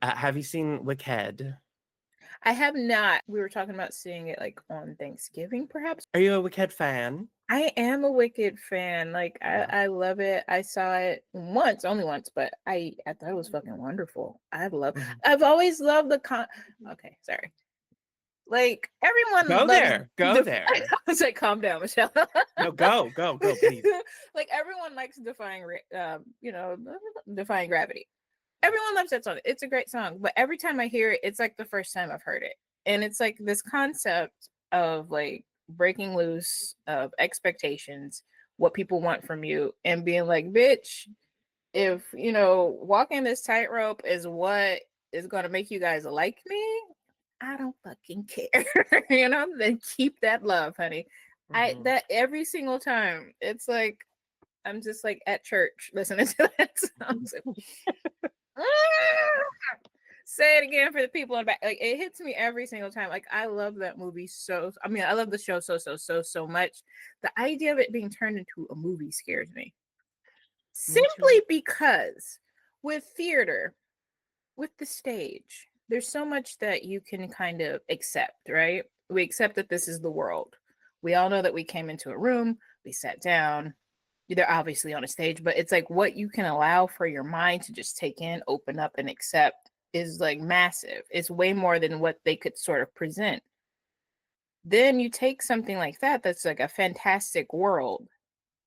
Have you seen Wicked? I have not. We were talking about seeing it like on Thanksgiving, perhaps. Are you a Wicked fan? I am a Wicked fan. Like Yeah. I love it. I saw it once, only once, but I thought it was fucking wonderful. Mhm. I've always loved okay, sorry. Like everyone Go loves there. Go I there. was like, calm down, Michelle. No, go, please. Like everyone likes defying gravity. Everyone loves that song. It's a great song, but every time I hear it, it's like the first time I've heard it. And it's like this concept of like breaking loose of expectations, what people want from you, and being like, bitch, if walking this tightrope is what is going to make you guys like me, I don't fucking care. Then keep that love, honey. I Mhm. that every single time, it's like I'm just like at church listening to that song. Say it again for the people in the back. Like it hits me every single time. Like I love that movie so. I mean, I love the show so much. The idea of it being turned into a movie scares me. Me too. Simply because with theater, with the stage, there's so much that you can kind of accept, right? We accept that this is the world. We all know that we came into a room, we sat down. They're obviously on a stage, but it's like what you can allow for your mind to just take in, open up, and accept is like massive. It's way more than what they could sort of present. Then you take something like that, that's like a fantastic world,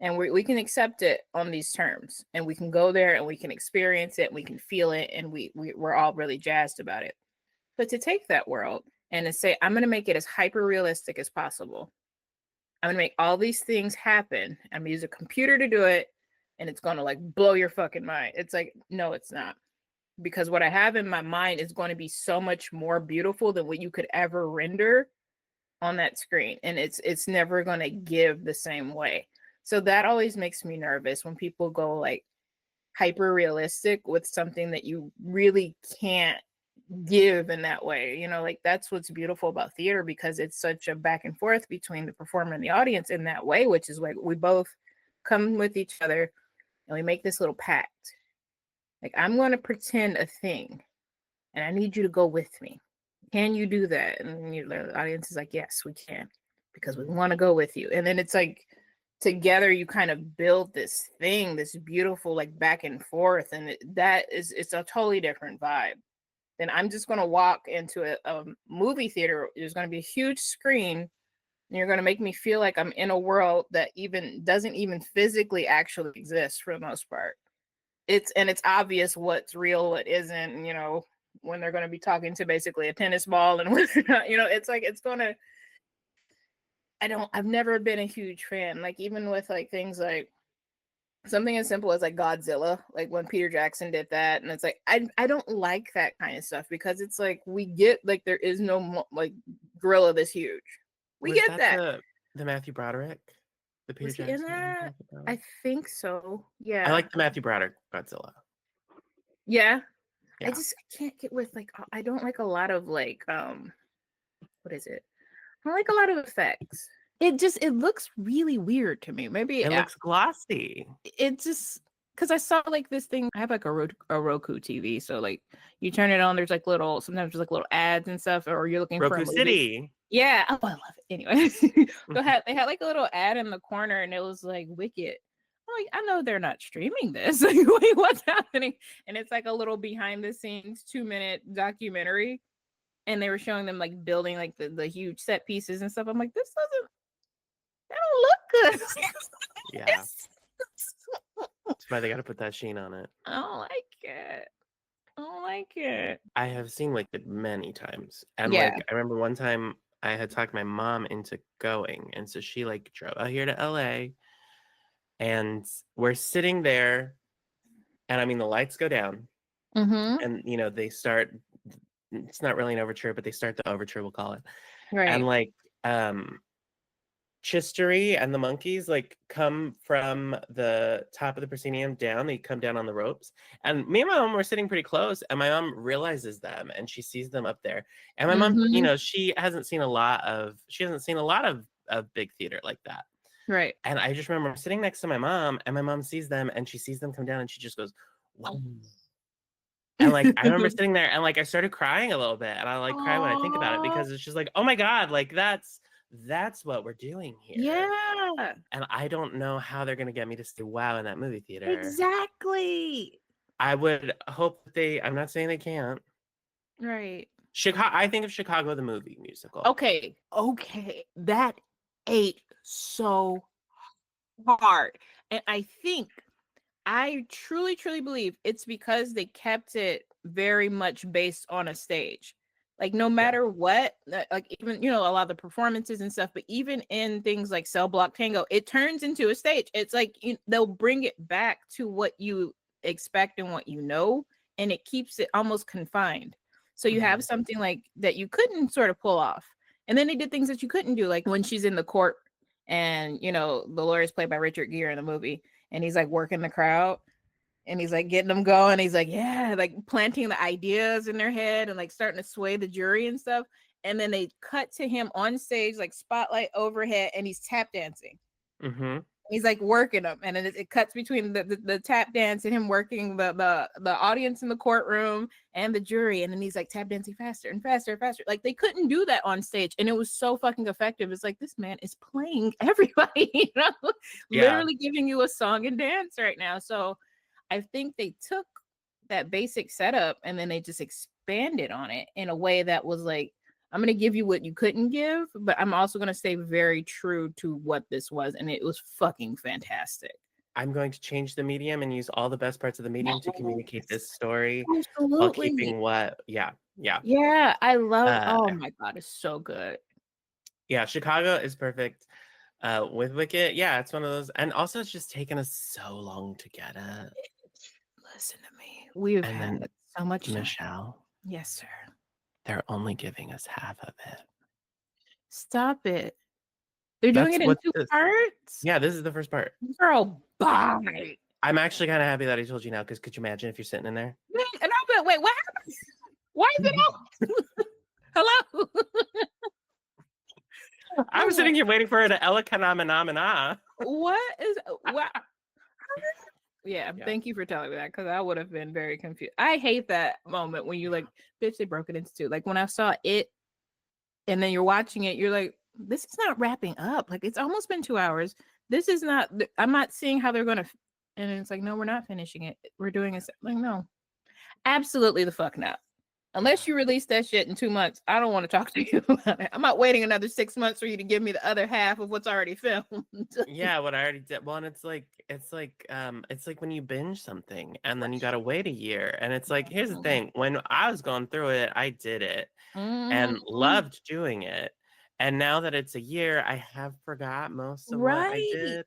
and we can accept it on these terms, and we can go there and we can experience it, and we can feel it, and we're all really jazzed about it. But to take that world and to say, I'm going to make it as hyper realistic as possible. I'm going to make all these things happen. I'm going to use a computer to do it, and it's going to like blow your fucking mind. It's like, no, it's not. Because what I have in my mind is going to be so much more beautiful than what you could ever render on that screen, and it's never going to give the same way. So that always makes me nervous when people go like hyper realistic with something that you really can't give in that way. Like that's what's beautiful about theater, because it's such a back and forth between the performer and the audience in that way, which is like we both come with each other and we make this little pact. Like I'm going to pretend a thing and I need you to go with me. Can you do that? And the audience is like, yes, we can, because we want to go with you. And then it's like together you kind of build this thing, this beautiful like back and forth, and it's a totally different vibe. Then I'm just going to walk into a movie theater. There's going to be a huge screen, and you're going to make me feel like I'm in a world that even doesn't even physically actually exist for the most part. It's obvious what's real, what isn't. When they're going to be talking to basically a tennis ball, and when they're not, it's like it's going to. I've never been a huge fan. Like even with like things like something as simple as like Godzilla, like when Peter Jackson did that, and it's like I don't like that kind of stuff, because it's like we get like there is no like gorilla this huge. We Was get that that. the Matthew Broderick? The Peter Was he in Jackson that? Matthew I Broderick? think so. I Yeah. like the Matthew Broderick Godzilla. Yeah. Yeah. I can't get with like I don't like a lot of like what is it? I don't like a lot of effects. It looks really weird to me. Maybe It looks glossy. it just because I saw like this thing. I have like a Roku TV, so like you turn it on. There's like sometimes there's like little ads and stuff, or you're looking for a Roku movie. City. Yeah, oh, I love it. Anyway, they had like a little ad in the corner, and it was like Wicked. I'm like, I know they're not streaming this. Like, wait, what's happening? And it's like a little behind the scenes 2-minute documentary, and they were showing them like building like the huge set pieces and stuff. I'm like, that don't look good. Yeah. That's why they got to put that sheen on it. I don't like it. I don't like it. I have seen Wicked many times. And Yeah. like I remember one time I had talked my mom into going. And so she like drove out here to LA, and we're sitting there, and I mean the lights go down, Mm-hmm. and they start, it's not really an overture, but they start the overture, we'll call it. And Right. like Chistery and the monkeys like come from the top of the proscenium down. They come down on the ropes, and me and my mom were sitting pretty close. And my mom realizes them, and she sees them up there. And my mom, Mm-hmm. she hasn't seen a lot of big theater like that. Right. And I just remember sitting next to my mom, and my mom sees them, and she sees them come down, and she just goes, "Wow!" And like I remember sitting there and like I started crying a little bit, and I like cry when I think about it Oh, because it's just like, oh my God, like that's what we're doing here. yeah, And I don't know how they're gonna get me to say wow in that movie theater. exactly. I would hope that I'm not saying they can't. Right. Chicago, I think of Chicago the movie musical. Okay. Okay. That ate so hard. And I truly, truly believe it's because they kept it very much based on a stage. Like no Yeah. matter what, like even a lot of the performances and stuff, but even in things like Cell Block Tango, it turns into a stage. It's like they'll bring it back to what you expect and what you know, and it keeps it almost confined. So you have something like that you couldn't sort of pull off. And then they did things that you couldn't do, like when she's in the court and the lawyer is played by Richard Gere in the movie, and he's like working the crowd and he's like getting them going. He's like, yeah, like planting the ideas in their head and like starting to sway the jury and stuff. And then they cut to him on stage, like spotlight overhead, and he's tap dancing. Mm-hmm. He's like working them, and then it cuts between the tap dance and him working the audience in the courtroom and the jury, and then he's like tap dancing faster and faster and faster. Like they couldn't do that on stage, and it was so fucking effective. It's like this man is playing everybody, Yeah. literally giving you a song and dance right now. So I think they took that basic setup and then they just expanded on it in a way that was like, I'm going to give you what you couldn't give, but I'm also going to stay very true to what this was. And it was fucking fantastic. I'm going to change the medium and use all the best parts of the medium to communicate this story while Absolutely. keeping what, yeah. Yeah, I love, oh my God, it's so good. Yeah, Chicago is perfect. With Wicked, yeah, it's one of those. And also, it's just taken us so long to get it. Listen to me. We've And had then so much time. Michelle, Yes, sir. they're only giving us half of it. Stop it. They're doing it in two parts? Yeah, this is the first part. Girl, bye. I'm actually kind of happy that I told you now, because could you imagine if you're sitting in there? And I'll be, wait, what happened? Why is it out? Hello? I'm sitting here waiting for her to Ella Kanamana. What is what? Yeah, thank you for telling me that, because I would have been very confused. I hate that moment when you like, bitch, they broke it into two. Like when I saw it and then you're watching it, you're like, this is not wrapping up. Like it's almost been 2 hours. This is not, I'm not seeing how they're gonna, and it's like, no, we're not finishing it. We're doing it. Like, no, absolutely the fuck not. Unless you release that shit in 2 months, I don't want to talk to you about it. I'm not waiting another 6 months for you to give me the other half of what's already filmed. Yeah, what I already did. Well, and it's like when you binge something and then you gotta wait a year. And it's like, here's the thing: when I was going through it, I did it and loved doing it. And now that it's a year, I have forgot most of what I did,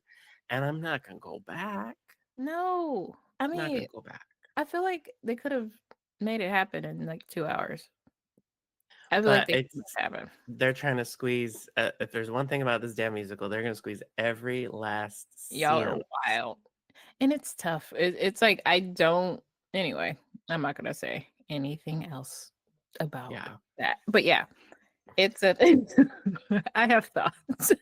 and I'm not gonna go back. No, I Not mean, gonna go back. I feel like they could have made it happen in like 2 hours. I feel But like they could have happened. they're trying to squeeze. If there's one thing about this damn musical, they're gonna squeeze every last Y'all are scene. wild. And it's tough. It's like I don't. Anyway, I'm not gonna say anything else about that. But yeah, it's a. I have thoughts.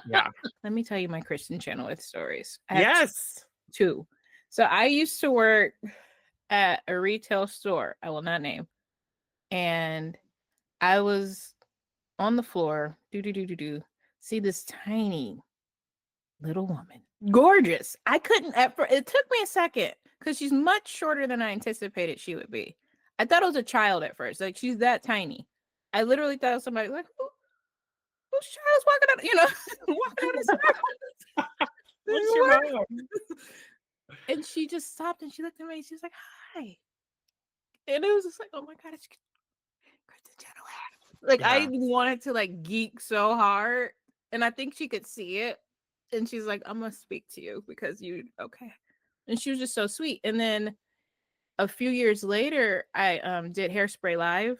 Yeah. Let me tell you my Christian channel with stories. Yes. Two. So I used to work at a retail store. I will not name. And I was on the floor. See this tiny little woman, gorgeous. I couldn't it took me a second because she's much shorter than I anticipated she would be. I thought it was a child at first, like she's that tiny. I literally thought it was somebody like, whose child is walking out, walking out the store. What's your mom? And she just stopped and she looked at me and she was like, hi. And it was just like, oh my God, it's Kristen Chenoweth. Like I wanted to like geek so hard. And I think she could see it. And she's like, I'm gonna speak to you because you okay. And she was just so sweet. And then a few years later, I did Hairspray Live,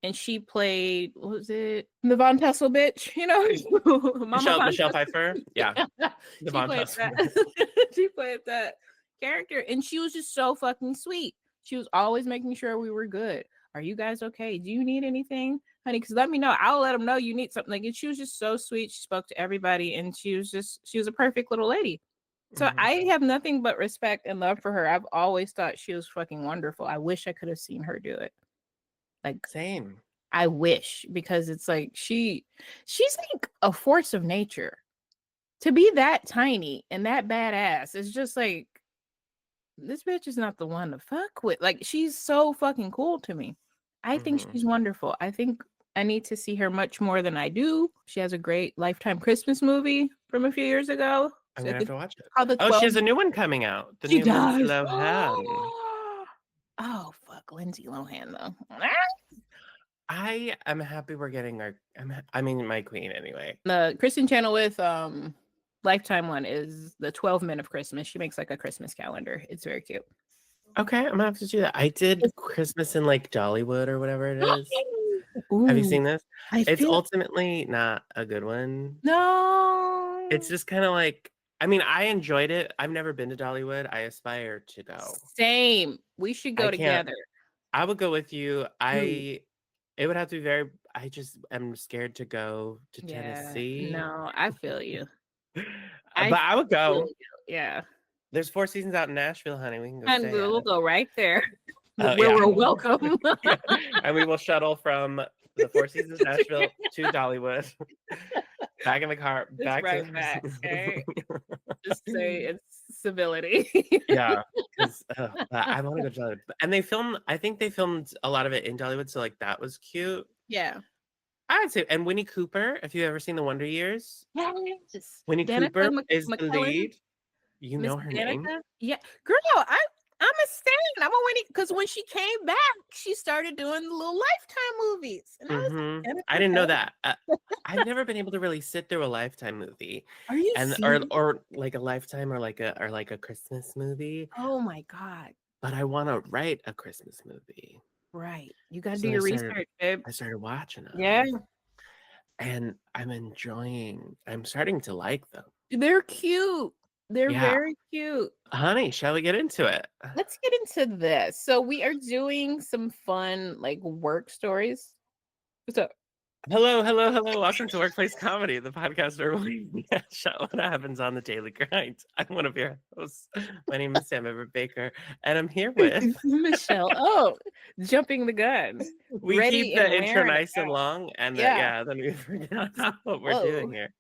and she played, what was it, the Von Tussle bitch, Michelle Pfeiffer. Yeah. She played she played that character, and she was just so fucking sweet. She was always making sure we were good. Are you guys okay? Do you need anything, honey? Because let me know. I'll let them know you need something. Like, and she was just so sweet. She spoke to everybody, and she was a perfect little lady. So I have nothing but respect and love for her. I've always thought she was fucking wonderful. I wish I could have seen her do it. Like, Same. I wish, because it's like she's like a force of nature. To be that tiny and that badass is just like, this bitch is not the one to fuck with. Like, she's so fucking cool to me. I think she's wonderful. I think I need to see her much more than I do. She has a great Lifetime Christmas movie from a few years ago. I'm gonna have to watch it. Called The Oh, she 12. has a new one coming out. The She new Lindsay does. Lohan. Oh, fuck, Lindsay Lohan though. I am happy we're getting our. I mean, my queen anyway. The Christian channel with Lifetime one is the 12 Men of Christmas. She makes like a Christmas calendar. It's very cute. Okay, I'm gonna have to do that. I did Christmas in like Dollywood or whatever it is. Ooh, Have you seen this? It's feel... ultimately not a good one. No. It's just kind of like, I mean, I enjoyed it. I've never been to Dollywood. I aspire to go. Same. We should go together. I would go with you. It would have to be very. I just am scared to go to Tennessee. No, I feel you. But I would go. Yeah. There's 4 Seasons out in Nashville, honey. We can go. And we'll go right there. Where we're welcome. And we will shuttle from the 4 Seasons Nashville to Dollywood. Back in the car. Back okay? Just say it's civility. Yeah. Because I want to go to Dollywood. And I think they filmed a lot of it in Dollywood. So like that was cute. Yeah. I would say, and Winnie Cooper, if you've ever seen The Wonder Years. Yes. Winnie Cooper is the lead. You know her Danica? name? Yeah. Girl, I'm a stan. I'm a Winnie, because when she came back, she started doing the little Lifetime movies. And I didn't know that. I've never been able to really sit through a Lifetime movie. Are you serious? or like a Lifetime or like a Christmas movie. Oh my God. But I want to write a Christmas movie. Right. You got to do your research, babe. I started watching them. Yeah. And I'm starting to like them. They're cute. They're very cute. Honey, shall we get into it? Let's get into this. So we are doing some fun like work stories. What's up? Hello. Welcome to Workplace Comedy, the podcast where we show what happens on the daily grind. I'm one of your hosts. My name is Sam Everett Baker, and I'm here with Michelle. Oh, jumping the gun. We keep the intro nice and long, and then we forget what we're doing here.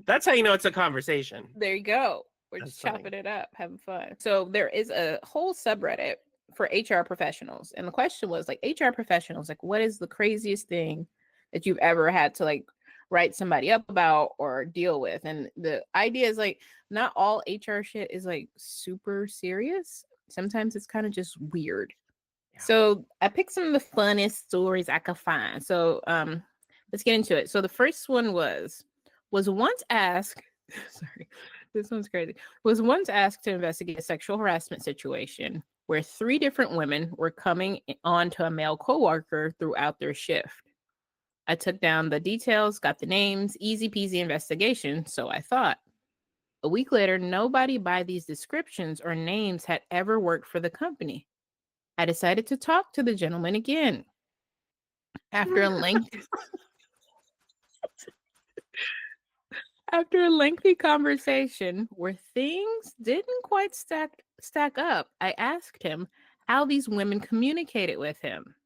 That's how you know it's a conversation. There you go. We're just chopping it up, having fun. So there is a whole subreddit for HR professionals. And the question was like, HR professionals, like, what is the craziest thing that you've ever had to like write somebody up about or deal with? And the idea is like, not all HR shit is like super serious. Sometimes it's kind of just weird. Yeah. So I picked some of the funnest stories I could find. So let's get into it. So the first one was once asked, sorry, this one's crazy, was once asked to investigate a sexual harassment situation where 3 different women were coming on to a male coworker throughout their shift. I took down the details, got the names, easy peasy investigation, so I thought. A week later, nobody by these descriptions or names had ever worked for the company. I decided to talk to the gentleman again. After a lengthy conversation where things didn't quite stack up, I asked him how these women communicated with him.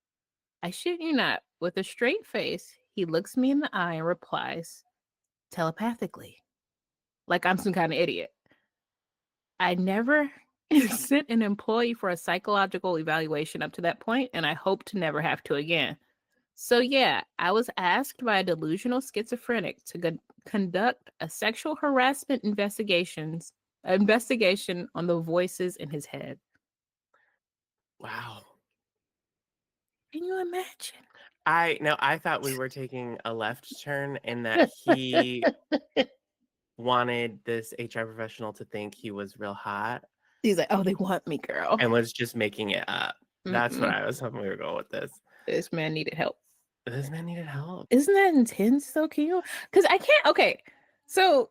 I shit you not, with a straight face, he looks me in the eye and replies, telepathically, like I'm some kind of idiot. I never sent an employee for a psychological evaluation up to that point, and I hope to never have to again. So yeah, I was asked by a delusional schizophrenic to conduct a sexual harassment investigation on the voices in his head. Wow. Can you imagine? I thought we were taking a left turn in that he wanted this HR professional to think he was real hot. He's like, oh, they want me, girl. And was just making it up. That's what I was hoping we were going with this. This man needed help. Isn't that intense though? Can you? Because I can't. Okay, so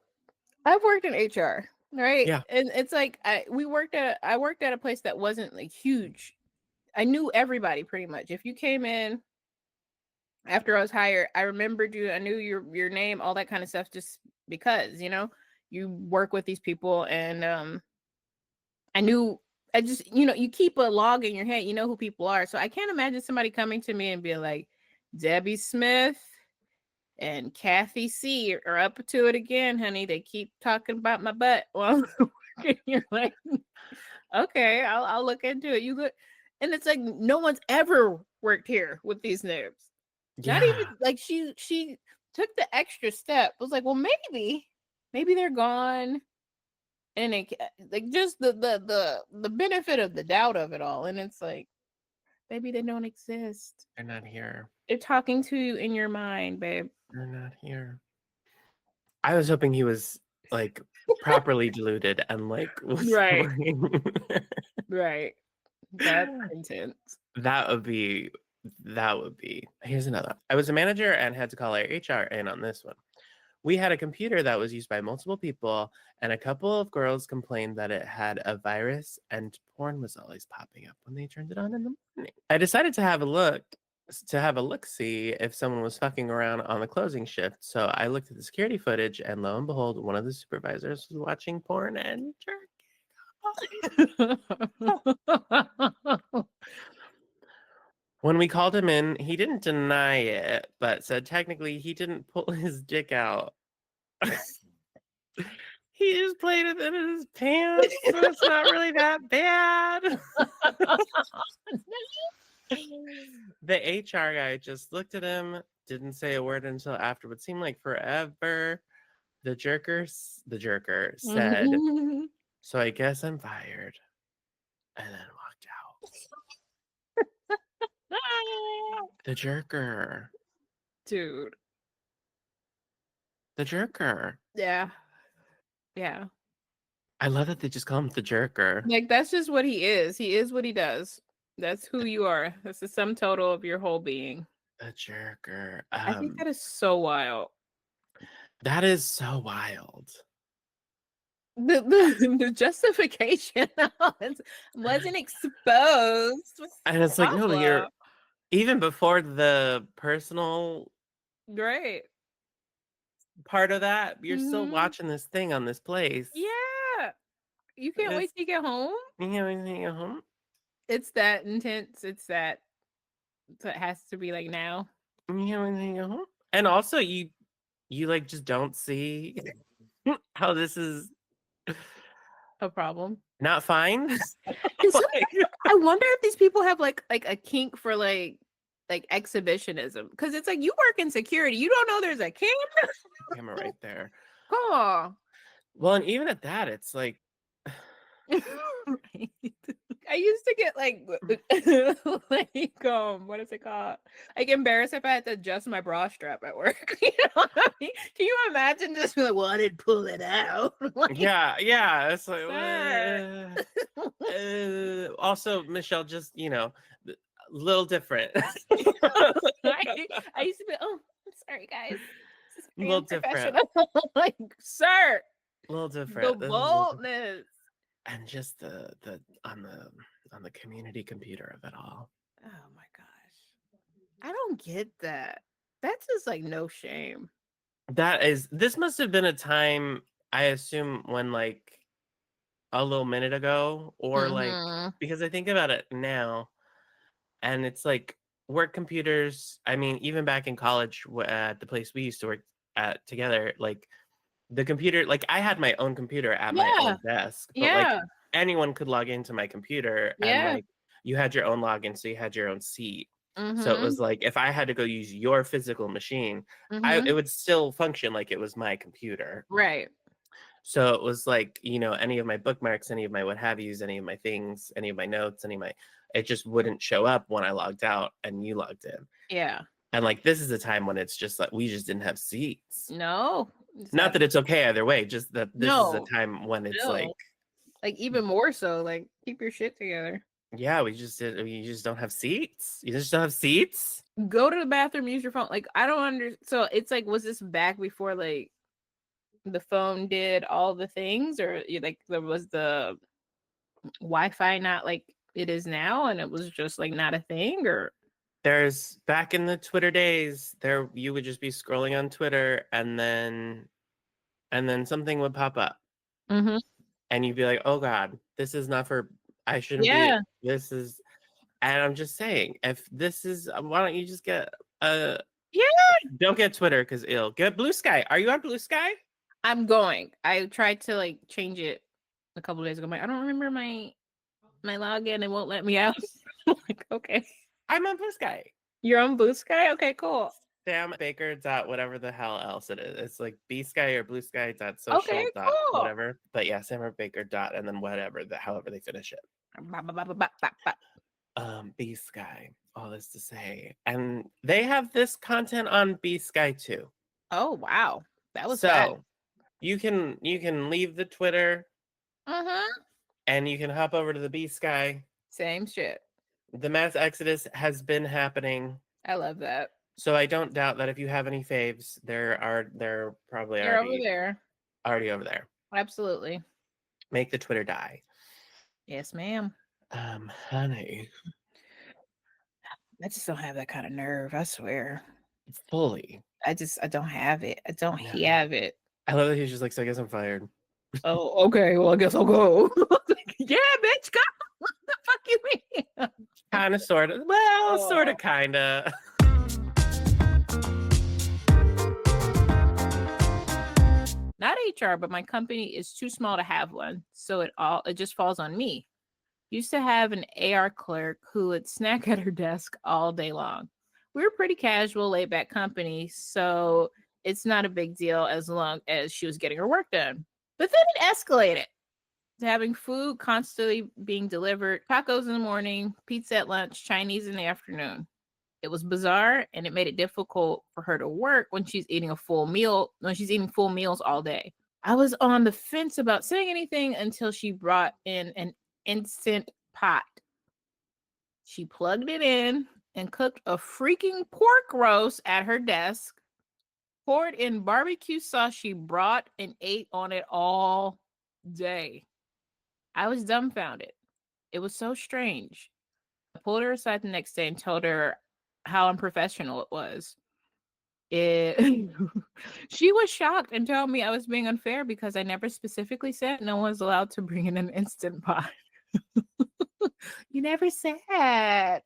I've worked in HR, right? Yeah. And it's like I worked at a place that wasn't like huge. I knew everybody pretty much. If you came in, After I was hired, I remembered you. I knew your name, all that kind of stuff, just because you work with these people, and I knew. I just you keep a log in your head. You know who people are. So I can't imagine somebody coming to me and being like, Debbie Smith and Kathy C are up to it again, honey. They keep talking about my butt while I'm working. You're like, okay, I'll look into it. You look, and it's like no one's ever worked here with these names. Not Yeah. even like she took the extra step. Was like, well, maybe they're gone, and it like just the benefit of the doubt of it all, and it's like maybe they don't exist. They're not here. They're talking to you in your mind, babe. They're not here. I was hoping he was like properly diluted and like was Right. working. Right. That's intense. That would be. Here's another. I was a manager and had to call our HR in on this one. We had a computer that was used by multiple people, and a couple of girls complained that it had a virus and porn was always popping up when they turned it on in the morning. I decided to have a look see if someone was fucking around on the closing shift. So I looked at the security footage, and lo and behold, one of the supervisors was watching porn and jerking. When we called him in, he didn't deny it, but said technically he didn't pull his dick out. He just played it in his pants, so it's not really that bad. The HR guy just looked at him, didn't say a word until after what seemed like forever. The jerker said, so I guess I'm fired, and then walked out. The jerker. Dude. The jerker. Yeah. Yeah. I love that they just call him the jerker. Like that's just what he is. He is what he does. That's who you are. That's the sum total of your whole being. The jerker. I think that is so wild. That is so wild. The justification wasn't exposed. And it's like, no, you're even before the personal right part of that, you're still watching this thing on this place. Yeah. You can't wait till you get home. You can't wait till you get home. It's that intense. It's that. So it has to be like now. You can't wait till you get home. And also you like just don't see how this is a problem. Not fine. I wonder if these people have like a kink for like exhibitionism, because it's like you work in security, you don't know there's a camera right there. Oh, well, and even at that, it's like right. I used to get like what is it called? Like embarrassed if I had to adjust my bra strap at work. You know what I mean? Can you imagine just be like, well, I didn't pull it out? Like, yeah. It's like also, Michelle, just a little different. I used to be, oh, I'm sorry, guys. This is a little different. Like, sir, a little different. The boldness. And just the on the community computer of it all. Oh my gosh. I don't get that. That's just like no shame. This must have been a time, I assume, when like a little minute ago, or like, because I think about it now, and it's like work computers. I mean, even back in college at the place we used to work at together, like the computer, like I had my own computer at my own desk, but like anyone could log into my computer, and like you had your own login, so you had your own seat. So it was like if I had to go use your physical machine, it would still function like it was my computer. Right. So it was like, any of my bookmarks, any of my what have yous, any of my things, any of my notes, it just wouldn't show up when I logged out and you logged in. Yeah. And like this is a time when it's just like we just didn't have seats. No. Not that it's okay either way, just that this is a time when it's like even more so, like keep your shit together. Yeah, we just don't have seats. You just don't have seats. Go to the bathroom, use your phone. Like I don't understand. So it's like, was this back before like the phone did all the things, or like there was the Wi-Fi not like it is now, and it was just like not a thing, or There's back in the Twitter days, there you would just be scrolling on Twitter and then something would pop up Mm-hmm. and you'd be like, "Oh God, this is not for. I shouldn't be. Yeah. This is." And I'm just saying, if this is, why don't you just get Yeah. don't get Twitter because it'll get Blue Sky. Are you on Blue Sky? I'm going. I tried to like change it a couple days ago. I don't remember my login. It won't let me out. I'm like, okay. I'm on Blue Sky. You're on Blue Sky? Okay, cool. Sam Baker dot whatever the hell else it is. It's like B Sky or Blue Sky dot social Okay, dot cool. whatever. But yeah, Sam Everett Baker dot and then whatever however they finish it. B Sky. All this to say, and they have this content on B Sky too. Oh wow, that was so bad. you can leave the Twitter, and you can hop over to the B Sky. Same shit. The mass exodus has been happening. I love that. So I don't doubt that if you have any faves, they're probably already over there. Absolutely. Make the Twitter die. Yes, ma'am. Honey. I just don't have that kind of nerve, I swear. Fully. I don't have it. I don't have it. I love that he's just like, so I guess I'm fired. Oh, okay. Well, I guess I'll go. Yeah, bitch, go. What the fuck you mean? Kind of, sort of. Well, sort of, kind of. Not HR, but my company is too small to have one, so it just falls on me. Used to have an AR clerk who would snack at her desk all day long. We were pretty casual, laid back company, so it's not a big deal as long as she was getting her work done. But then it escalated to having food constantly being delivered, tacos in the morning, pizza at lunch, Chinese in the afternoon. It was bizarre, and it made it difficult for her to work when she's eating full meals all day. I was on the fence about saying anything until she brought in an instant pot. She plugged it in and cooked a freaking pork roast at her desk, poured in barbecue sauce she brought and ate on it all day. I was dumbfounded. It was so strange. I pulled her aside the next day and told her how unprofessional it was. She was shocked and told me I was being unfair because I never specifically said no one's allowed to bring in an Instant Pot. You never said.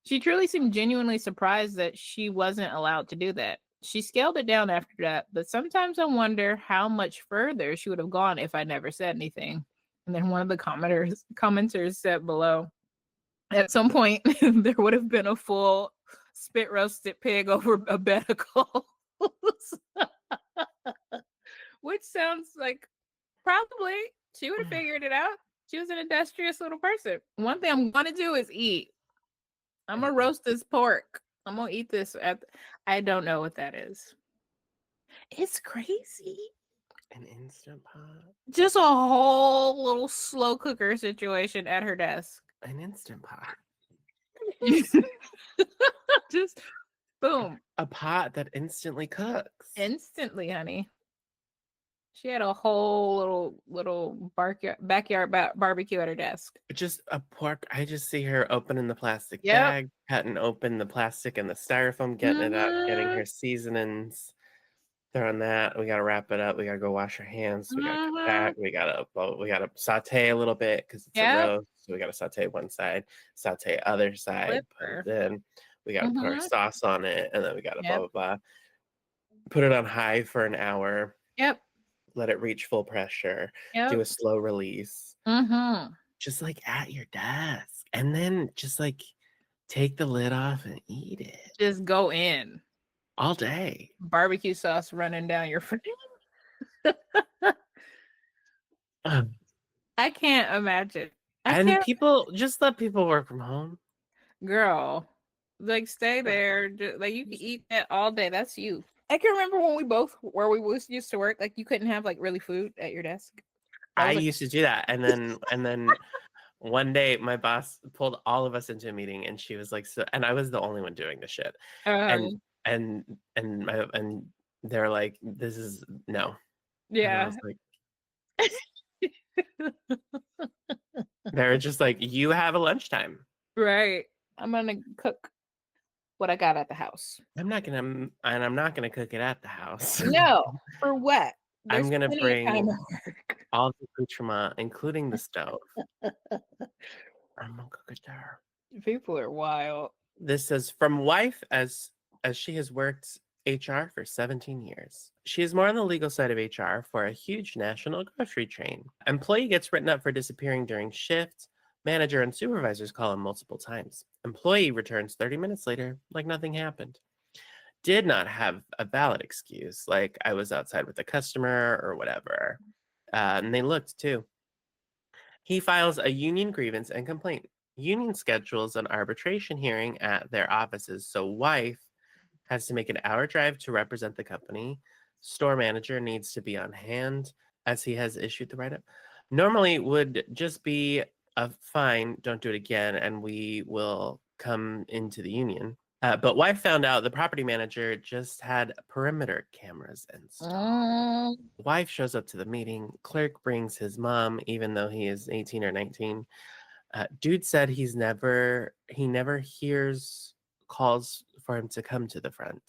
She truly seemed genuinely surprised that she wasn't allowed to do that. She scaled it down after that, but sometimes I wonder how much further she would have gone if I never said anything. And then one of the commenters said below, at some point, there would have been a full spit roasted pig over a bed of coals. Which sounds like probably she would have figured it out. She was an industrious little person. One thing I'm going to do is eat. I'm going to roast this pork. I'm going to eat this. I don't know what that is. It's crazy. An Instant Pot? Just a whole little slow cooker situation at her desk. An Instant Pot. Just boom. A pot that instantly cooks. Instantly, honey. She had a whole little backyard barbecue at her desk. Just a pork. I just see her opening the plastic Yep. bag, cutting open the plastic and the styrofoam, getting it out, getting her seasonings, throwing that. We gotta wrap it up. We gotta go wash our hands. We gotta come back. We gotta saute a little bit because it's a roast. So we gotta saute one side, saute other side, put it in. We gotta put our sauce on it, and then we gotta blah blah blah. Put it on high for an hour. Yep. Let it reach full pressure. Do a slow release. Just like at your desk, and then just like take the lid off and eat it. Just go in all day. Barbecue sauce running down your face. I can't imagine. People just let people work from home. Girl, like stay there. Like you can eat that all day. That's you. I can remember when we used to work, like you couldn't have like really food at your desk. I used to do that. And then one day my boss pulled all of us into a meeting and she was like, and I was the only one doing the shit. And they're like, this is no. Yeah. They're just like, you have a lunchtime. Right. I'm gonna cook what I got at the house. I'm not gonna cook it at the house. No, for what? I'm There's gonna plenty of time bring at work. all the accoutrement, including the stove. I'm gonna cook it there. People are wild. This says from wife as she has worked HR for 17 years. She is more on the legal side of HR for a huge national grocery chain. Employee gets written up for disappearing during shift. Manager and supervisors call him multiple times. Employee returns 30 minutes later like nothing happened. Did not have a valid excuse, like I was outside with a customer or whatever. And they looked too. He files a union grievance and complaint. Union schedules an arbitration hearing at their offices, so wife has to make an hour drive to represent the company. Store manager needs to be on hand as he has issued the write-up. Normally would just be a fine, don't do it again, and we will come into the union. But wife found out the property manager just had perimeter cameras installed. Wife shows up to the meeting. Clerk brings his mom, even though he is 18 or 19. Dude said he never hears calls for him to come to the front.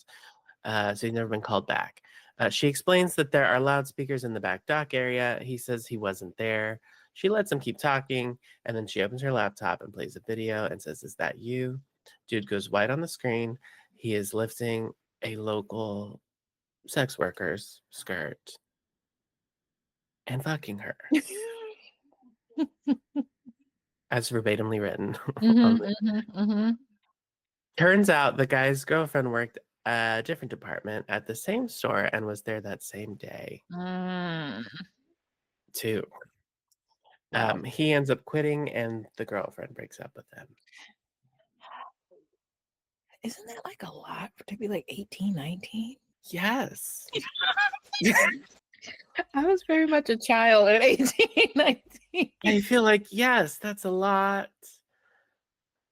So he's never been called back. She explains that there are loudspeakers in the back dock area. He says he wasn't there. She lets him keep talking, and then she opens her laptop and plays a video and says, "Is that you?" Dude goes white on the screen. He is lifting a local sex worker's skirt and fucking her. As verbatimly written. Turns out the guy's girlfriend worked a different department at the same store and was there that same day too. Wow. He ends up quitting and the girlfriend breaks up with him. Isn't that like a lot to be like 18, 19? Yes. I was very much a child at 18, 19. I feel like, yes, that's a lot.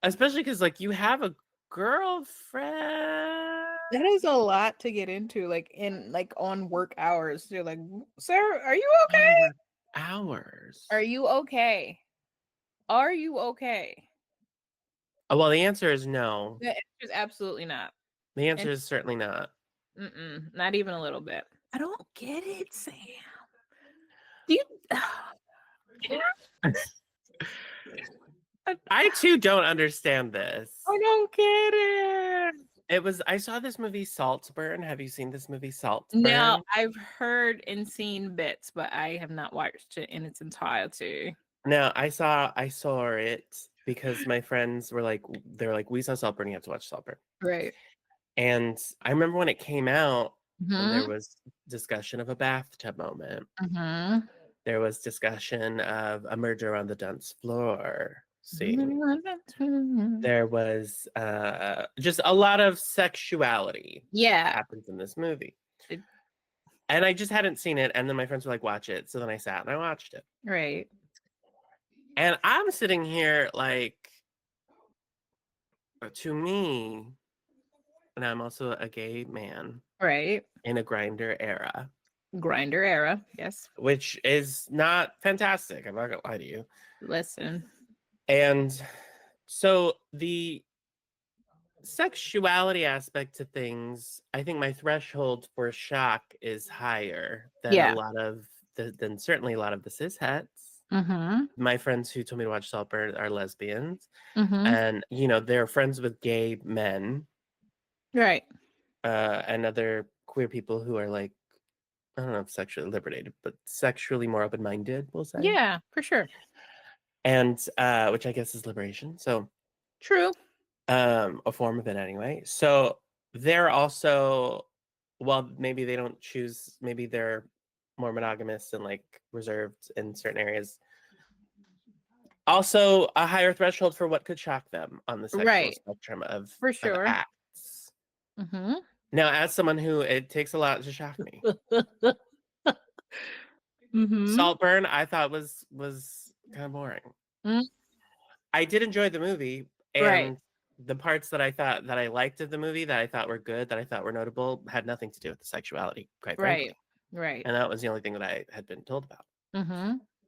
Especially because like you have a girlfriend. That is a lot to get into, like in like on work hours. You're like, sir, are you okay? Hours. Are you okay? Are you okay? Well, the answer is no. The answer is absolutely not. The answer is certainly not. Not even a little bit. I don't get it, Sam. Do you? I too don't understand this. I don't get it. I saw this movie Saltburn. Have you seen this movie Saltburn? No, I've heard and seen bits, but I have not watched it in its entirety. No, I saw it because my friends were like, we saw Saltburn, you have to watch Saltburn. Right. And I remember when it came out, there was discussion of a bathtub moment. There was discussion of a murder on the dance floor scene. There was just a lot of sexuality happens in this movie. And I just hadn't seen it. And then my friends were like, watch it. So then I sat and I watched it. Right. And I'm sitting here like, to me, and I'm also a gay man. Right. In a Grindr era. Grindr era, yes. Which is not fantastic. I'm not going to lie to you. Listen. And so the sexuality aspect to things, I think my threshold for shock is higher than than certainly a lot of the cishetes. My friends who told me to watch Saltburn are lesbians, and they're friends with gay men, right? And other queer people who are like, I don't know if sexually liberated, but sexually more open-minded, we'll say. Yeah, for sure. And which I guess is liberation. So true. A form of it anyway. So they're also, well, maybe they don't choose, maybe they're more monogamous and like reserved in certain areas. Also a higher threshold for what could shock them on the sexual spectrum of, for sure. of acts. Now, as someone who it takes a lot to shock me. Saltburn, I thought was kind of boring. I did enjoy the movie, and the parts that I thought that I liked of the movie, that I thought were good, that I thought were notable, had nothing to do with the sexuality, quite frankly. Right. And that was the only thing that I had been told about.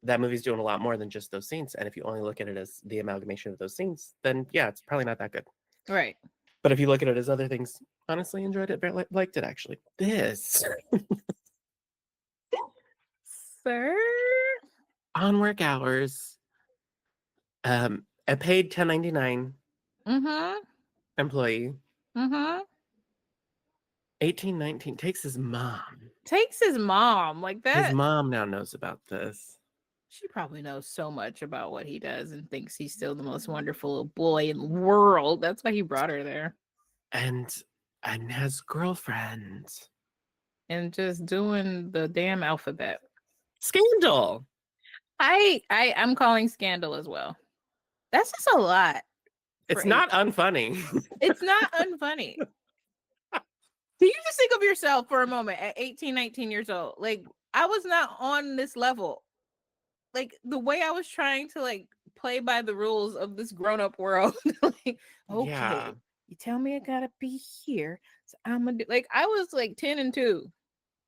That movie's doing a lot more than just those scenes, and if you only look at it as the amalgamation of those scenes, then yeah, it's probably not that good. Right. But if you look at it as other things, honestly enjoyed it, very liked it actually. This Sir? on work hours, a paid 1099 Mm-hmm. employee, Mm-hmm. 1819, takes his mom. Takes his mom. Like His that. mom now knows about this. She probably knows so much about what he does and thinks he's still the most wonderful boy in the world. That's why he brought her there. And has girlfriends. And just doing the damn alphabet. Scandal. I'm calling scandal as well. That's just a lot. It's not unfunny. It's not unfunny. Can you just think of yourself for a moment at 18, 19 years old? Like, I was not on this level. Like, the way I was trying to, like, play by the rules of this grown-up world. Like, okay, Yeah. you tell me I gotta be here. So I'm gonna do, like, I was, like, 10 and 2.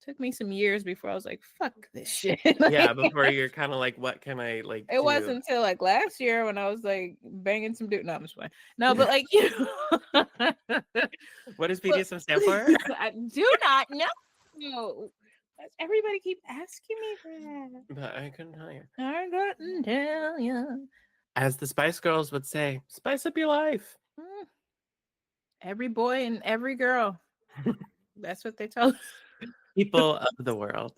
Took me some years before I was like, fuck this shit. Like, Yeah, before you're kind of like, what can I like it do? wasn't until like last year when I was like banging some dude. No, I'm just playing. No, but like you know, what does BDSM stand for? I do not know. Everybody keep asking me that. But I couldn't tell you. I couldn't tell you. As the Spice Girls would say, spice up your life. Every boy and every girl. That's what they told People of the world.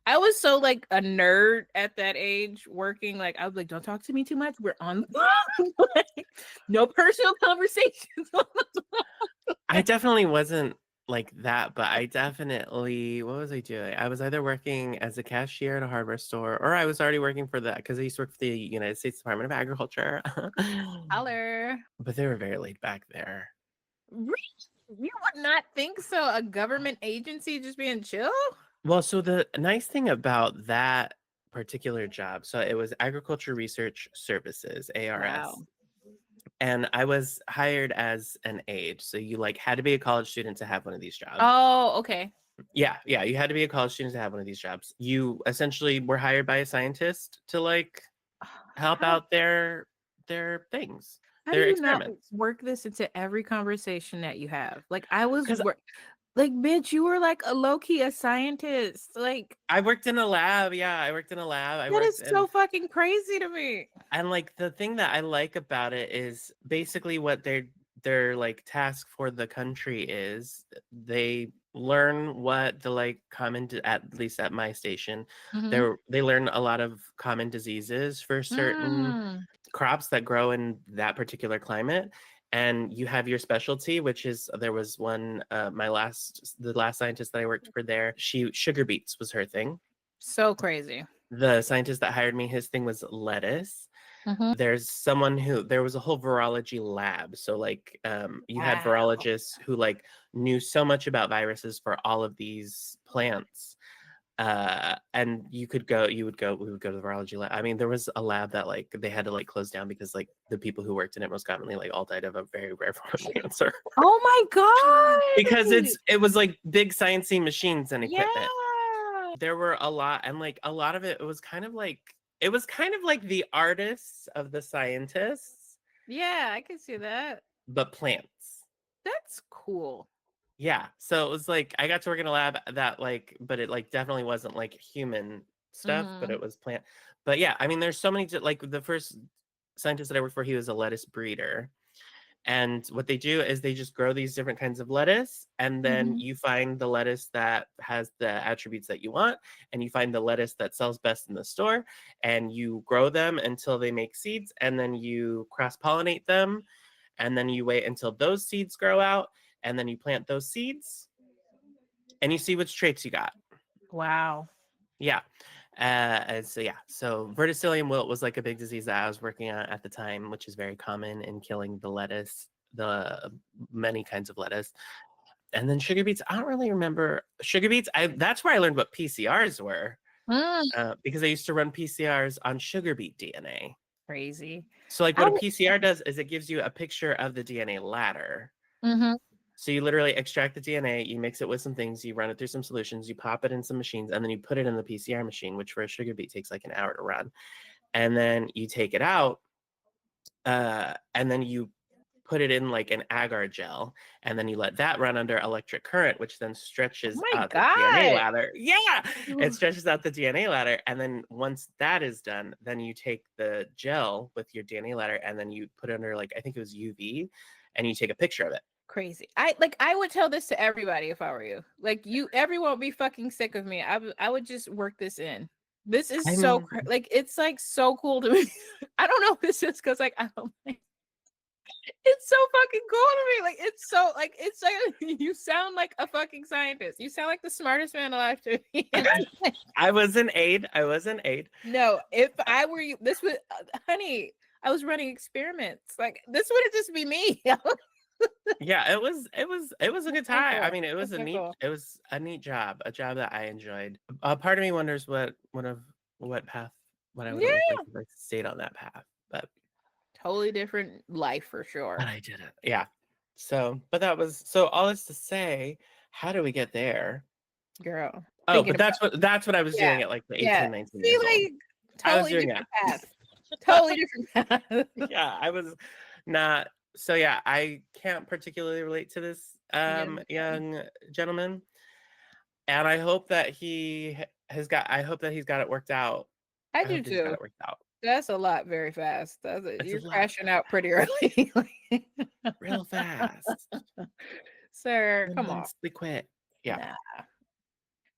I was so like a nerd at that age working. Like, I was like, don't talk to me too much. We're on like, no personal conversations. I definitely wasn't like that, but I definitely, what was I doing? I was either working as a cashier at a hardware store, or I was already working for that because I used to work for the United States Department of Agriculture. Holler. But they were very laid back there. Really? You would not think so? A government agency just being chill? Well, so the nice thing about that particular job, so it was Agriculture Research Services, ARS. Wow. And I was hired as an aide. So you like had to be a college student to have one of these jobs. Oh, okay. Yeah, you had to be a college student to have one of these jobs. You essentially were hired by a scientist to like help out their things. How their do you experiments. not work this into every conversation that you have? Like, I was like, bitch, you were like a low-key a scientist. Like, I worked in a lab. Yeah, I worked in a lab. that is so fucking crazy to me. And like the thing that I like about it is basically what their like task for the country is. They learn what the like at least at my station, they learn a lot of common diseases for certain crops that grow in that particular climate. And you have your specialty, which is there was one the last scientist that I worked for there, sugar beets was her thing. So crazy. The scientist that hired me, his thing was lettuce. There's there was a whole virology lab. So like you had virologists who like knew so much about viruses for all of these plants. And we would go to the virology lab. I mean, there was a lab that like they had to like close down because like the people who worked in it most commonly like all died of a very rare form of cancer. Oh my god. Because it was like big sciencey machines and equipment. Yeah. There were a lot, and like a lot of it was kind of like the artists of the scientists. Yeah, I can see that. But plants. That's cool. Yeah. So it was like I got to work in a lab that like, but it like definitely wasn't like human stuff, but it was plant. But yeah, I mean, there's so many like the first scientist that I worked for, he was a lettuce breeder. And what they do is they just grow these different kinds of lettuce, and then you find the lettuce that has the attributes that you want, and you find the lettuce that sells best in the store, and you grow them until they make seeds, and then you cross-pollinate them, and then you wait until those seeds grow out, and then you plant those seeds, and you see which traits you got. Wow. Yeah. So verticillium wilt was like a big disease that I was working on at the time, which is very common in killing the lettuce, the many kinds of lettuce. And then sugar beets, I don't really remember sugar beets. That's where I learned what PCRs were, because I used to run PCRs on sugar beet DNA. Crazy. So like what a PCR does is it gives you a picture of the DNA ladder. So you literally extract the DNA, you mix it with some things, you run it through some solutions, you pop it in some machines, and then you put it in the PCR machine, which for a sugar beet takes like an hour to run. And then you take it out, and then you put it in like an agar gel, and then you let that run under electric current, which then stretches Oh my out the DNA God. ladder. Yeah, Ooh. it stretches out the DNA ladder. And then once that is done, then you take the gel with your DNA ladder and then you put it under, like, I think it was UV, and you take a picture of it. Crazy. I would tell this to everybody if I were you. Like, everyone would be fucking sick of me. I would just work this in. This is I so mean, like, it's like so cool to me. I don't know if this is because like I don't like, it's so fucking cool to me. Like, it's so like, it's like you sound like a fucking scientist. You sound like the smartest man alive to me. I was an aide. No, if I were you, this would, honey, I was running experiments. Like, this would just be me. Yeah, it was a good So time. I cool. mean, it was That's so cool. a neat job, a job that I enjoyed. Part of me wonders what I would have looked like if I stayed on that path, but Totally different life for sure. I didn't. Yeah. So, but that was so. All this to say, how do we get there? Girl. Oh, but that's what I was doing at like the 18, 19 See, years old. like, I was totally doing different path. Totally different path. Yeah, I was not. So yeah, I can't particularly relate to this young gentleman, and I hope that he has got. I hope that he's got it worked out. I I do hope that he's got too. it worked out. That's a lot very fast. It's You're a lot, crashing out pretty early. real fast. Sir, come on. Immensely quick. Yeah. Nah.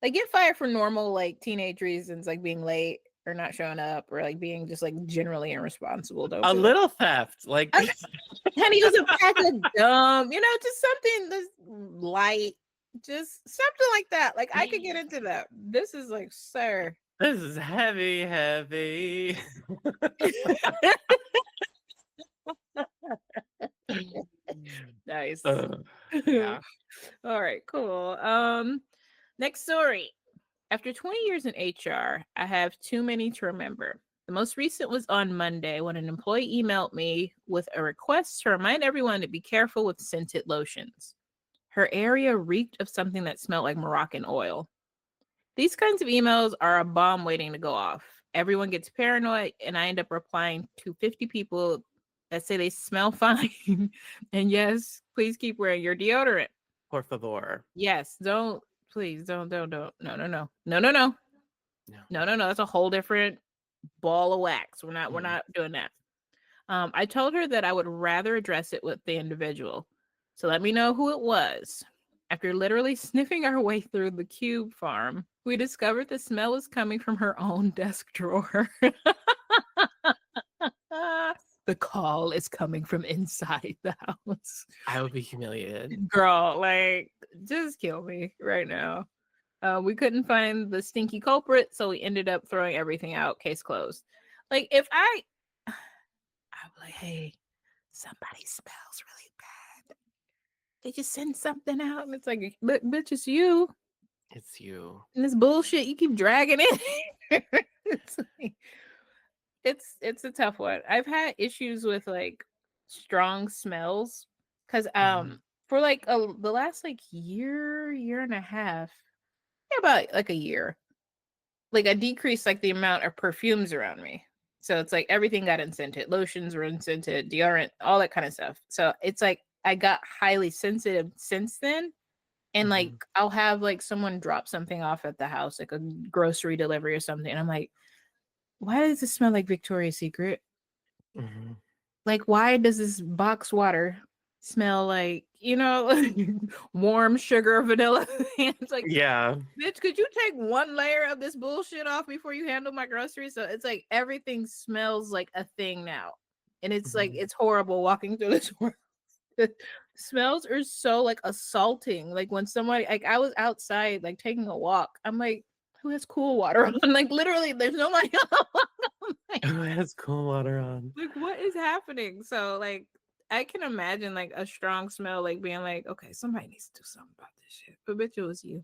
Like, get fired for normal, like, teenage reasons, like being late or not showing up or like being just like generally irresponsible. Don't A do little theft, like it. Honey, it was a pack of gum, just something that's light, just something like that. Like, I could get into that. This is like, sir. This is heavy. Nice. Yeah. All right, cool. Next story. After 20 years in HR, I have too many to remember. The most recent was on Monday when an employee emailed me with a request to remind everyone to be careful with scented lotions. Her area reeked of something that smelled like Moroccan oil. These kinds of emails are a bomb waiting to go off. Everyone gets paranoid, and I end up replying to 50 people that say they smell fine. And yes, please keep wearing your deodorant. Por favor. Yes, please don't. No. That's a whole different ball of wax. We're not doing that. I told her that I would rather address it with the individual. So let me know who it was. After literally sniffing our way through the cube farm, we discovered the smell was coming from her own desk drawer. The call is coming from inside the house. I would be humiliated. Girl, like, just kill me right now. We couldn't find the stinky culprit, so we ended up throwing everything out. Case closed. Like, if I'd be like, hey, somebody smells really bad. They just send something out, and it's like, look, bitch, it's you. It's you. And this bullshit you keep dragging in. It's a tough one. I've had issues with like strong smells because for like the last like year and a half, about like a year, like I decreased like the amount of perfumes around me. So it's like everything got unscented, lotions were unscented, deodorant, all that kind of stuff. So it's like I got highly sensitive since then. And like I'll have like someone drop something off at the house, like a grocery delivery or something, and I'm like, why does it smell like Victoria's Secret? Like, why does this box water smell like, warm sugar or vanilla? It's like, yeah, bitch, could you take one layer of this bullshit off before you handle my groceries? So it's like everything smells like a thing now. And it's like, it's horrible walking through this world. The smells are so like assaulting. Like when somebody, like I was outside, like taking a walk. I'm like, who has cool water on? Like literally, there's nobody like, who has cool water on? Like, what is happening? So like, I can imagine like a strong smell, like being like, okay, somebody needs to do something about this shit. But bitch, it was you.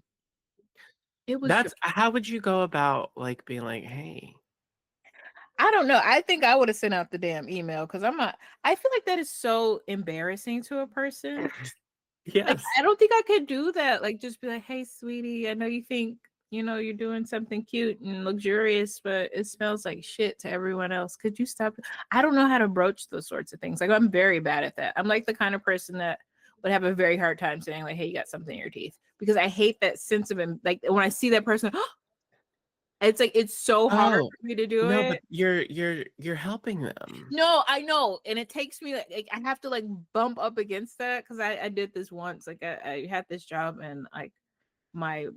It was. How would you go about like being like, hey? I don't know. I think I would have sent out the damn email because I feel like that is so embarrassing to a person. Yes. Like, I don't think I could do that. Like, just be like, hey, sweetie, I know you think, you're doing something cute and luxurious, but it smells like shit to everyone else. Could you stop? I don't know how to broach those sorts of things. Like, I'm very bad at that. I'm like the kind of person that would have a very hard time saying like, hey, you got something in your teeth, because I hate that sense of like when I see that person, it's like it's so hard for me to do no, it. but you're helping them. No, I know, and it takes me like I have to like bump up against that, because I did this once. Like I had this job, and like my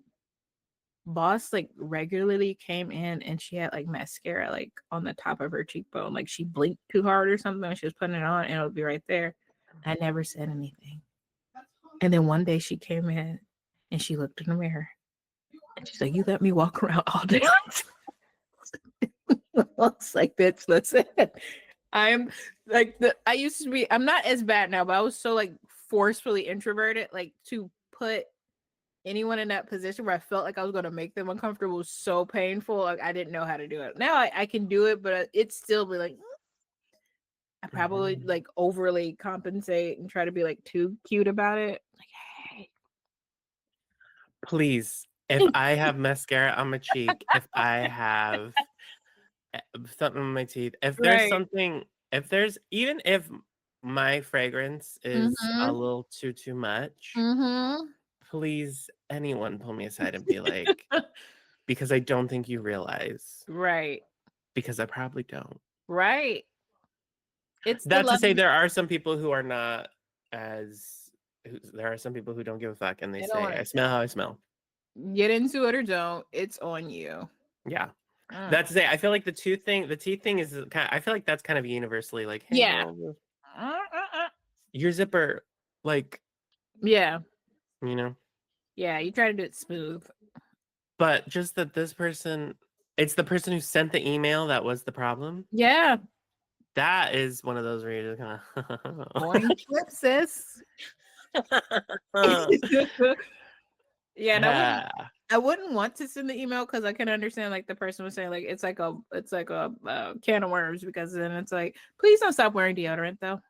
boss like regularly came in, and she had like mascara like on the top of her cheekbone, like she blinked too hard or something when she was putting it on, and it would be right there. I never said anything. And then one day she came in and she looked in the mirror and she's like, you let me walk around all day. I was like, bitch, listen. I'm like I used to be, I'm not as bad now, but I was so like forcefully introverted, like to put anyone in that position where I felt like I was going to make them uncomfortable was so painful. Like I didn't know how to do it. Now I can do it, but it's still be like, I probably like overly compensate and try to be like too cute about it. Like, hey, Please, if I have mascara on my cheek, if I have something on my teeth, if there's right. something, even if my fragrance is a little too much, please, anyone pull me aside and be like, because I don't think you realize. Right. Because I probably don't. Right. It's That's to say there are some people who are not as, there are some people who don't give a fuck and they say, I smell how I smell. Get into it or don't. It's on you. Yeah. That's to say, I feel like the teeth thing is kind of, I feel like that's kind of universally like, hey, yeah. girl, your zipper, like, yeah. you know? Yeah, you try to do it smooth. But just that this person, it's the person who sent the email that was the problem. Yeah. That is one of those where you're just kind of Point clip, sis. Yeah, I wouldn't want to send the email because I can understand like the person was saying like it's like a can of worms, because then it's like, please don't stop wearing deodorant though.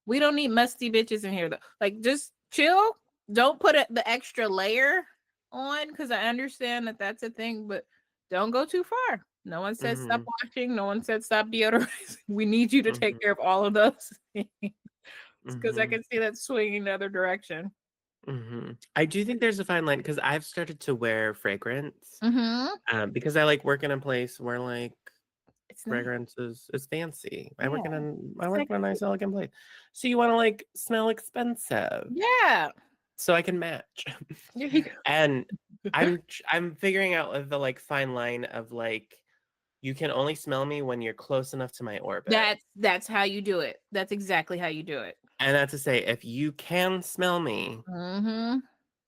We don't need musty bitches in here though. Like just chill. Don't put the extra layer on, because I understand that that's a thing, but don't go too far. No one said stop washing. No one said stop deodorizing. We need you to take care of all of those things, because I can see that swinging the other direction. I do think there's a fine line, because I've started to wear fragrance because I like work in a place where like fragrance is fancy. I work in a nice elegant place, so you want to like smell expensive. Yeah. So I can match. And I'm figuring out the like fine line of like, you can only smell me when you're close enough to my orbit. That's how you do it. That's exactly how you do it. And that's to say, if you can smell me,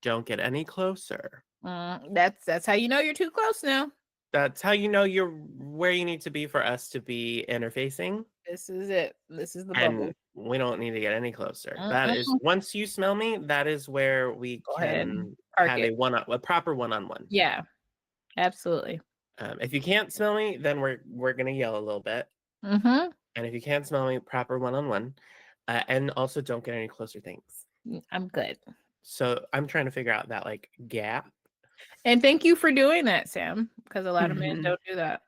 don't get any closer. That's how you know you're too close now. That's how you know you're where you need to be for us to be interfacing. This is it. This is the And bubble. we don't need to get any closer. That is, once you smell me, that is where we can have a proper one-on-one. Yeah, absolutely. If you can't smell me, then we're gonna yell a little bit. And if you can't smell me, proper one-on-one. And also don't get any closer things. I'm good. So I'm trying to figure out that like gap. And thank you for doing that, Sam, because a lot of men don't do that.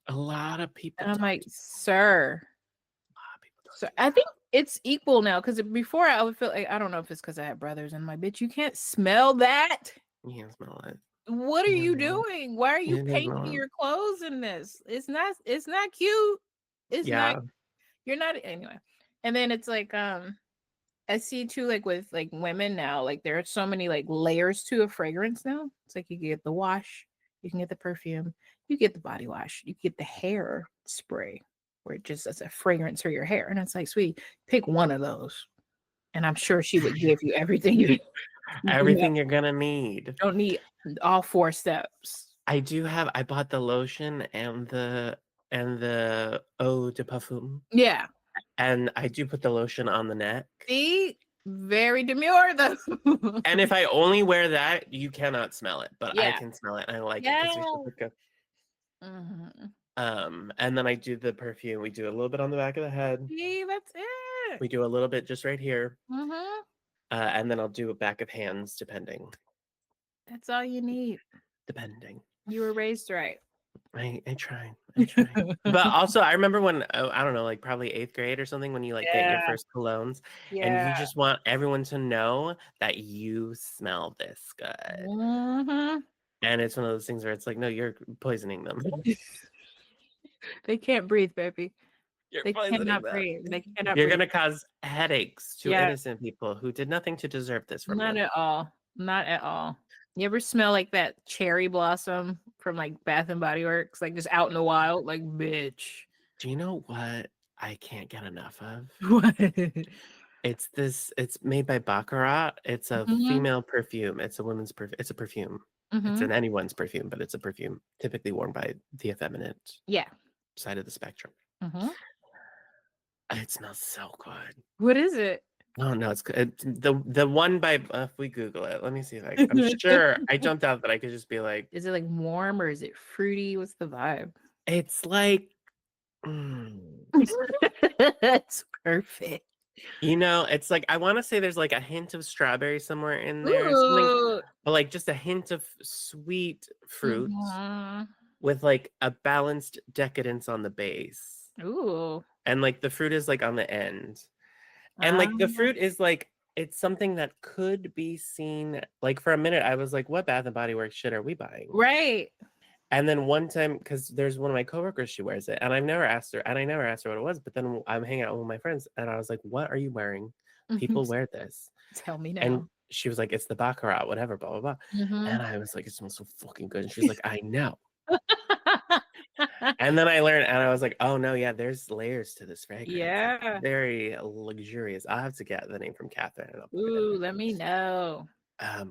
A lot of people. And I'm like, sir. So I think it's equal now, because before I would feel like, I don't know if it's because I have brothers, and my bitch, you can't smell that. You can't smell it. What are you doing? Why are you painting your clothes in this? It's not cute. It's not, you're not, anyway. And then it's like, I see too, like with like women now, like there are so many like layers to a fragrance now. It's like you can get the wash, you can get the perfume, you get the body wash, you get the hair spray, where it just as a fragrance for your hair. And it's like, sweet, pick one of those. And I'm sure she would give you everything you're gonna need. Don't need all 4 steps. I bought the lotion and the eau de parfum. Yeah. And I do put the lotion on the neck. See? Very demure though. And if I only wear that, you cannot smell it, but I can smell it, and I like it. And then I do the perfume. We do a little bit on the back of the head. See, that's it. We do a little bit just right here. And then I'll do a back of hands, depending. That's all you need. Depending. You were raised right. I tried. But also, I remember when, I don't know, like probably 8th grade or something, when you like get your Yeah. first colognes and Yeah. you just want everyone to know that you smell this good. Mhm. And it's one of those things where it's like, no, you're poisoning them. They can't breathe, baby. You're They poisoning cannot them. breathe. They cannot You're breathe. going to cause headaches to Yeah, innocent people who did nothing to deserve this from not you. at all. Not at all. You ever smell like that cherry blossom from like Bath and Body Works, like just out in the wild? Like, bitch. Do you know what I can't get enough of? What? It's made by Baccarat. It's a Hmm. female perfume. It's a women's perfume. It's a perfume. It's Hmm. an anyone's perfume, but it's a perfume typically worn by the effeminate Yeah. side of the spectrum. Hmm. It smells so good. What is it? Oh no, it's good. The one by if we Google it, let me see if I'm sure. I don't doubt that I could just be like, Is it like warm or is it fruity? What's the vibe? it's like, mm. That's perfect. You know, it's like I want to say there's like a hint of strawberry somewhere in there or something, Ooh. but like just a hint of sweet fruit Mhm. with like a balanced decadence on the base. Ooh. And like the fruit is like on the end. And like the Um, fruit is like it's something that could be seen like for a minute I was like, what Bath and Body Works shit are we buying? right. And then one time, because there's one of my coworkers, she wears it, and I never asked her what it was. But then I'm hanging out with my friends, and I was like, "What are you wearing? People wear this." Tell me And now. she was like, "It's the Baccarat, whatever, blah blah blah." Hmm. And I was like, "It smells so fucking good." And she's like, "I know." And then I learned, and I was like, "Oh no, yeah, there's layers to this fragrance. It's Yeah. very luxurious." I'll have to get the name from Catherine, and I'll put it in Ooh, there. let me know.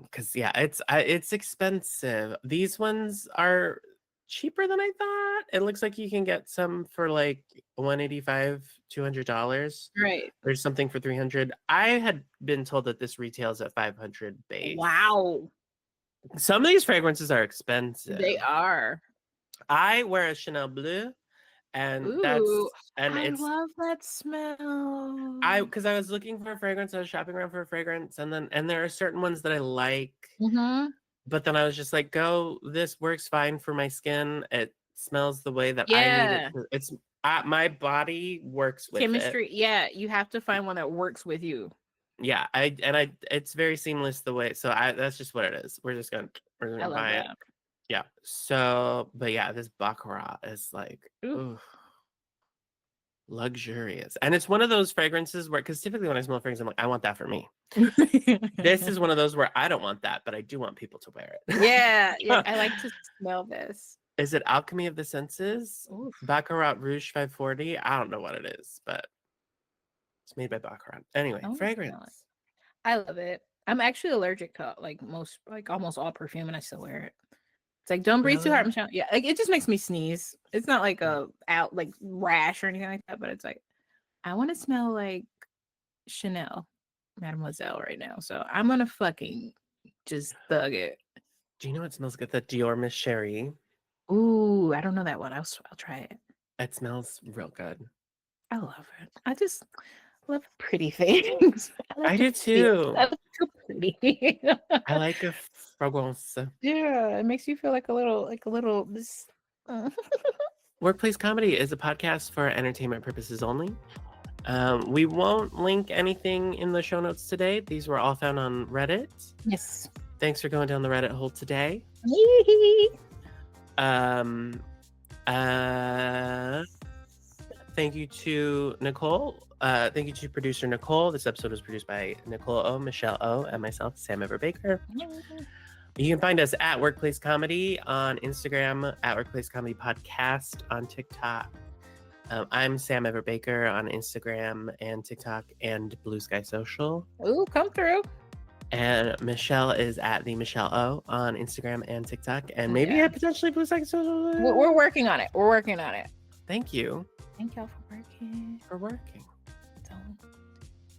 Because yeah, it's expensive. These ones are cheaper than I thought. It looks like you can get some for like 185, $200. Right. There's something for 300. I had been told that this retails at 500 base. Wow. Some of these fragrances are They expensive. are. I wear a Chanel Bleu, and Ooh, I it's love that smell. because I was looking for a fragrance, I was shopping around for a fragrance, and there are certain ones that I like. Mm-hmm. But then I was just like, go, this works fine for my skin. It smells the way that I need it Yeah. to. It's my body works with it. Chemistry. Yeah, you have to find one that works with you. Yeah, it's very seamless the way. So that's just what it is. We're I gonna love buy it. that. Yeah. So, but yeah, this Baccarat is like, Ooh. ooh, luxurious. And it's one of those fragrances where, because typically when I smell a fragrance, I'm like, I want that for me. This is one of those where I don't want that, but I do want people to wear Yeah, yeah. it. I like to smell this. Is it Alchemy of the Senses? Oof. Baccarat Rouge 540? I don't know what it is, but it's made by Baccarat. Anyway, I want to smell it. fragrance. I love it. I'm actually allergic to like almost all perfume, and I still wear it. It's like don't breathe too hard, Really? Michelle. Yeah, like it just makes me sneeze. It's not like a out like rash or anything like that, but it's like I want to smell like Chanel, Mademoiselle right now. So I'm gonna fucking just thug it. Do you know what smells good? The Dior Miss Cherie. Ooh, I don't know that one. I'll try it. It smells real good. I love it. I just love pretty things. I I like to do feel. too. I like to pretty. I like a fragrance. Yeah, it makes you feel like a little this. Workplace Comedy is a podcast for entertainment purposes only. We won't link anything in the show notes today. These were all found on Reddit. Yes. Thanks for going down the Reddit hole today. Thank you to Nicole. Thank you to producer Nicole. This episode was produced by Nicole Oh, Michelle Oh, and myself, Sam Everett Baker. You can find us at Workplace Comedy on Instagram, at Workplace Comedy Podcast on TikTok. I'm Sam Everett Baker on Instagram and TikTok and Blue Sky Social. Ooh, come through. And Michelle is at the Michelle O on Instagram and TikTok, and maybe at potentially Blue Sky Social. We're working on it. We're working on it. Thank you. Thank y'all for working. For working. Don't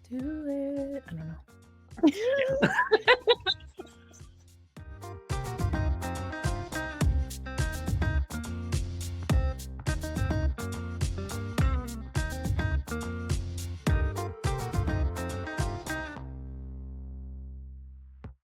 do it. I don't know.